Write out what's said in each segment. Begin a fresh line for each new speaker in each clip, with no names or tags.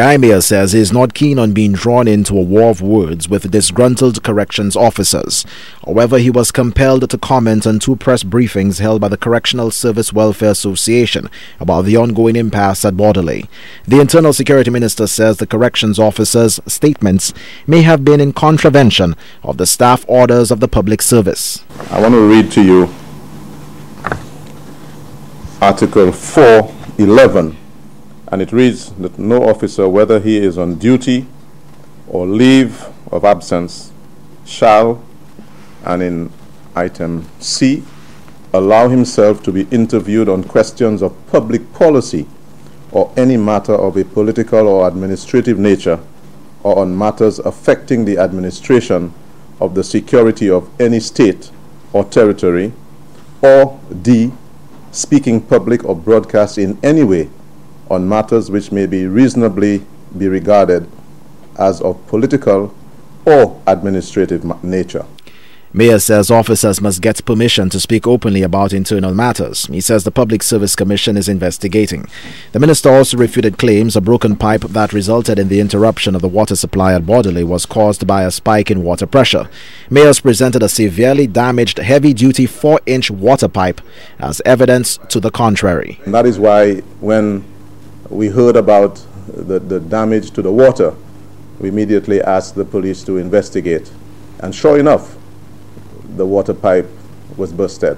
Guy Mayer says he is not keen on being drawn into a war of words with disgruntled corrections officers. However, he was compelled to comment on two press briefings held by the Correctional Service Welfare Association about the ongoing impasse at Bordelais. The Internal Security Minister says the corrections officers' statements may have been in contravention of the staff orders of the public service.
I want to read to you Article 411. And it reads that no officer, whether he is on duty or leave of absence, shall, and in item C, allow himself to be interviewed on questions of public policy or any matter of a political or administrative nature, or on matters affecting the administration of the security of any state or territory, or D, speaking public or broadcast in any way on matters which may be reasonably be regarded as of political or administrative nature.
Mayer says officers must get permission to speak openly about internal matters. He says the Public Service Commission is investigating. The minister also refuted claims a broken pipe that resulted in the interruption of the water supply at Bordelais was caused by a spike in water pressure. Mayer presented a severely damaged heavy-duty 4-inch water pipe as evidence to the contrary.
And that is why when we heard about the damage to the water, we immediately asked the police to investigate. And sure enough, the water pipe was busted.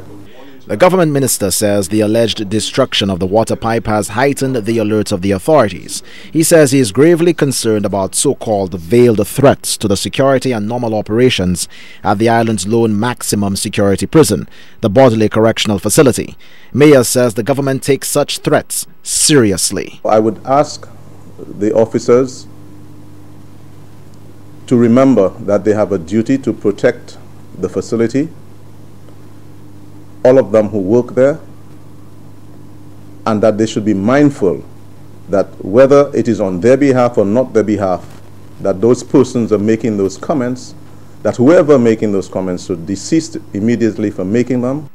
The government minister says the alleged destruction of the water pipe has heightened the alert of the authorities. He says he is gravely concerned about so-called veiled threats to the security and normal operations at the island's lone maximum security prison, the Bordelais Correctional Facility. Mayer says the government takes such threats seriously.
I would ask the officers to remember that they have a duty to protect the facility, all of them who work there, and that they should be mindful that whether it is on their behalf or not their behalf, that those persons are making those comments, that whoever making those comments should desist immediately from making them.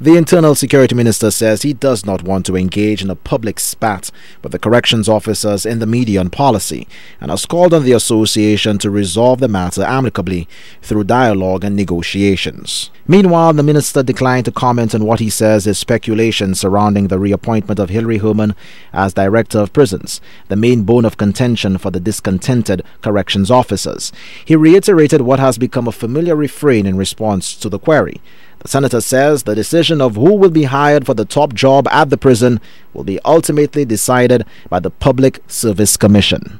The Internal Security Minister says he does not want to engage in a public spat with the corrections officers in the media on policy and has called on the association to resolve the matter amicably through dialogue and negotiations. Meanwhile, the minister declined to comment on what he says is speculation surrounding the reappointment of Hilary Herman as Director of Prisons, the main bone of contention for the discontented corrections officers. He reiterated what has become a familiar refrain in response to the query. The senator says the decision of who will be hired for the top job at the prison will be ultimately decided by the Public Service Commission.